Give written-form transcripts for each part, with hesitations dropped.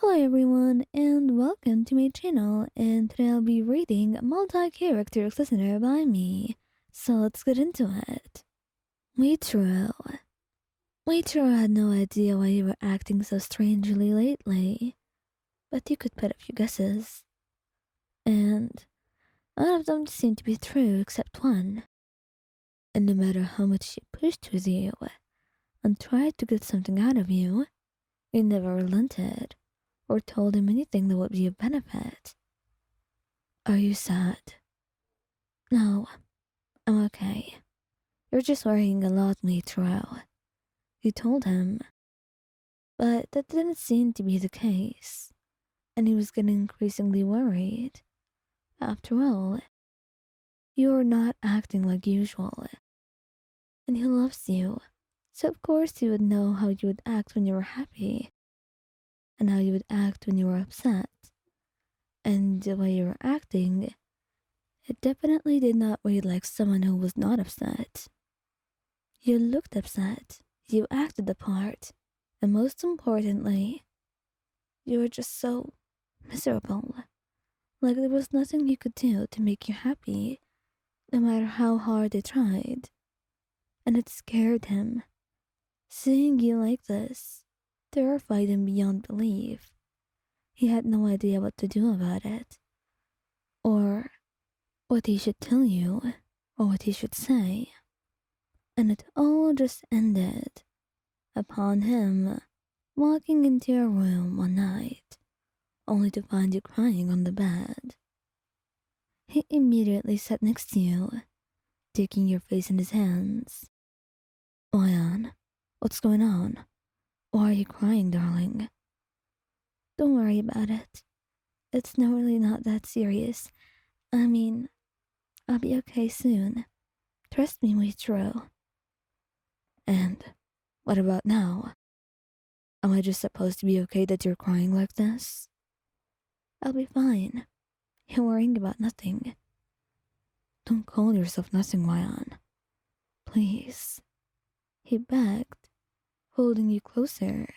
Hello everyone and welcome to my channel, and today I'll be reading Multi-Character Listener by me. So let's get into it. Muichiro. Muichiro had no idea why you were acting so strangely lately, but you could put a few guesses. And none of them seemed to be true except one. And no matter how much she pushed with you and tried to get something out of you, you never relented or told him anything that would be of benefit. Are you sad? No, I'm okay. You're just worrying a lot, Muichiro. You told him. But that didn't seem to be the case, and he was getting increasingly worried. After all, you are not acting like usual, and he loves you, so of course he would know how you would act when you were happy, and how you would act when you were upset. And the way you were acting, it definitely did not read like someone who was not upset. You looked upset, you acted the part, and most importantly, you were just so miserable. Like there was nothing you could do to make you happy, no matter how hard they tried. And it scared him. Seeing you like this terrified him beyond belief. He had no idea what to do about it, or what he should tell you, or what he should say. And it all just ended upon him walking into your room one night, only to find you crying on the bed. He immediately sat next to you, taking your face in his hands. Oyan, what's going on? Why are you crying, darling? Don't worry about it. It's really not that serious. I mean, I'll be okay soon. Trust me, Muichiro. And what about now? Am I just supposed to be okay that you're crying like this? I'll be fine. You're worrying about nothing. Don't call yourself nothing, Ryan. Please. He begged, holding you closer.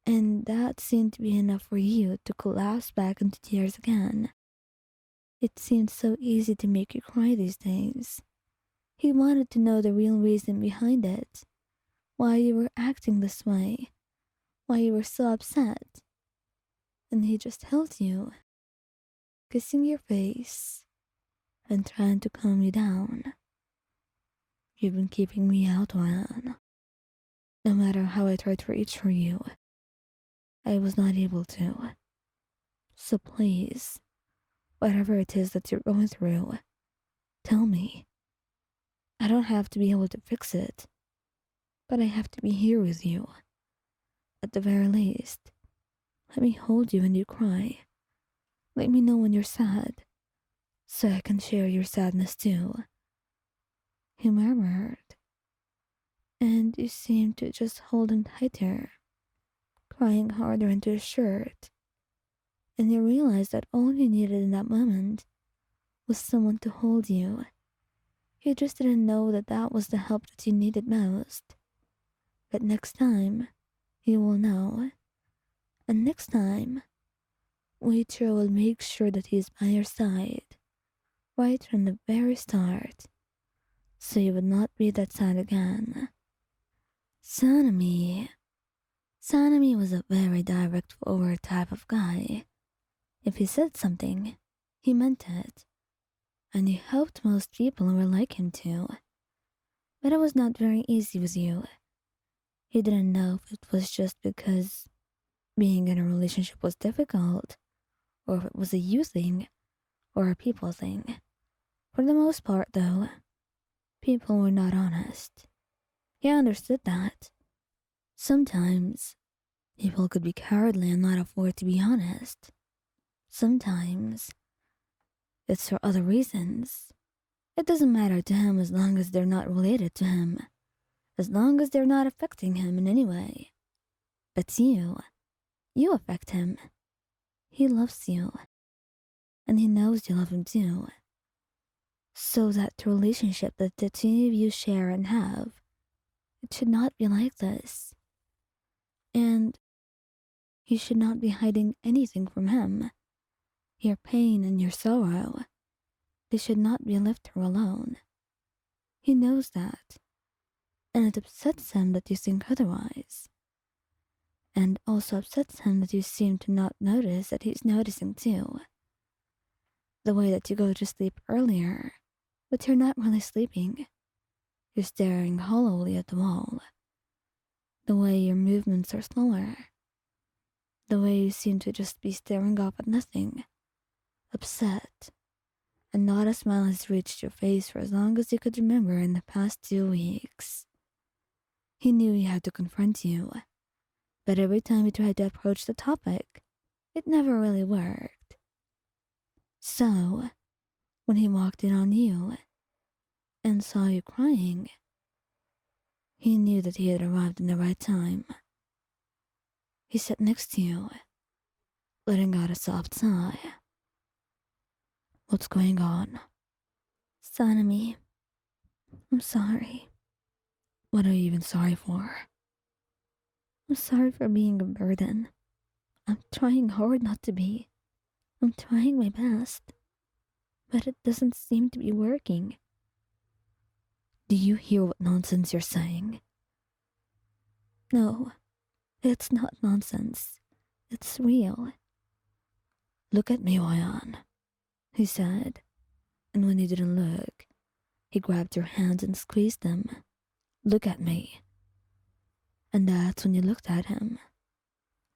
And that seemed to be enough for you to collapse back into tears again. It seemed so easy to make you cry these days. He wanted to know the real reason behind it, why you were acting this way, why you were so upset. And he just held you, kissing your face and trying to calm you down. You've been keeping me out, Ryan. No matter how I tried to reach for you, I was not able to. So please, whatever it is that you're going through, tell me. I don't have to be able to fix it, but I have to be here with you. At the very least, let me hold you when you cry. Let me know when you're sad, so I can share your sadness too. He murmured, and you seemed to just hold him tighter, crying harder into his shirt. And you realized that all you needed in that moment was someone to hold you. You just didn't know that that was the help that you needed most. But next time, you will know. And next time, Muichiro will make sure that he is by your side, right from the very start, so you would not be that sad again. Sanemi. Sanemi was a very direct forward type of guy. If he said something, he meant it. And he helped most people who were like him too. But it was not very easy with you. He didn't know if it was just because being in a relationship was difficult, or if it was a you thing, or a people thing. For the most part, though, people were not honest. He understood that. Sometimes, people could be cowardly and not afford to be honest. Sometimes, it's for other reasons. It doesn't matter to him as long as they're not related to him, as long as they're not affecting him in any way. But you affect him. He loves you, and he knows you love him too. So that the relationship that the two of you share and have, it should not be like this. And You should not be hiding anything from him. Your pain and your sorrow, they should not be left here alone. He knows that, and it upsets him that you think otherwise. And also upsets him that you seem to not notice that he's noticing too. The way that you go to sleep earlier, but you're not really sleeping. You're staring hollowly at the wall. The way your movements are slower. The way you seem to just be staring off at nothing. Upset. And not a smile has reached your face for as long as you could remember in the past 2 weeks. He knew he had to confront you, but every time he tried to approach the topic, it never really worked. So, when he walked in on you and saw you crying, he knew that he had arrived in the right time. He sat next to you, letting out a soft sigh. What's going on? Sanemi, I'm sorry. What are you even sorry for? I'm sorry for being a burden. I'm trying hard not to be. I'm trying my best. But it doesn't seem to be working. Do you hear what nonsense you're saying? No, it's not nonsense. It's real. Look at me, Wayan, he said, and when you didn't look, he grabbed your hands and squeezed them. Look at me. And that's when you looked at him,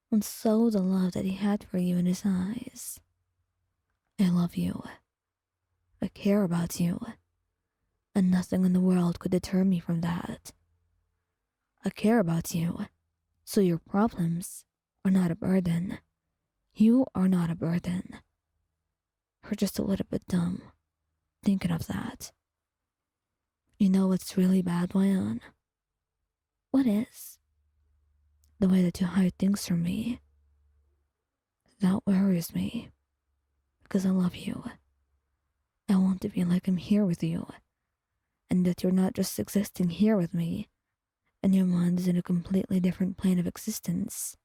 and saw the love that he had for you in his eyes. I love you. I care about you, and nothing in the world could deter me from that. I care about you, so your problems are not a burden. You are not a burden. You're just a little bit dumb, thinking of that. You know what's really bad, Wayan? What is? The way that you hide things from me. That worries me, because I love you. I want to feel like I'm here with you, and that you're not just existing here with me, and your mind is in a completely different plane of existence.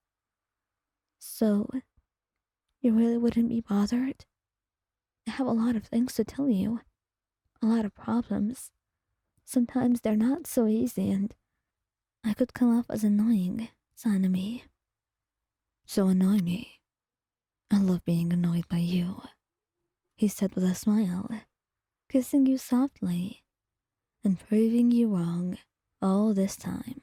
So, you really wouldn't be bothered? I have a lot of things to tell you, a lot of problems. Sometimes they're not so easy, and I could come off as annoying, Sanemi. So annoy me. I love being annoyed by you, he said with a smile, kissing you softly, and proving you wrong all this time.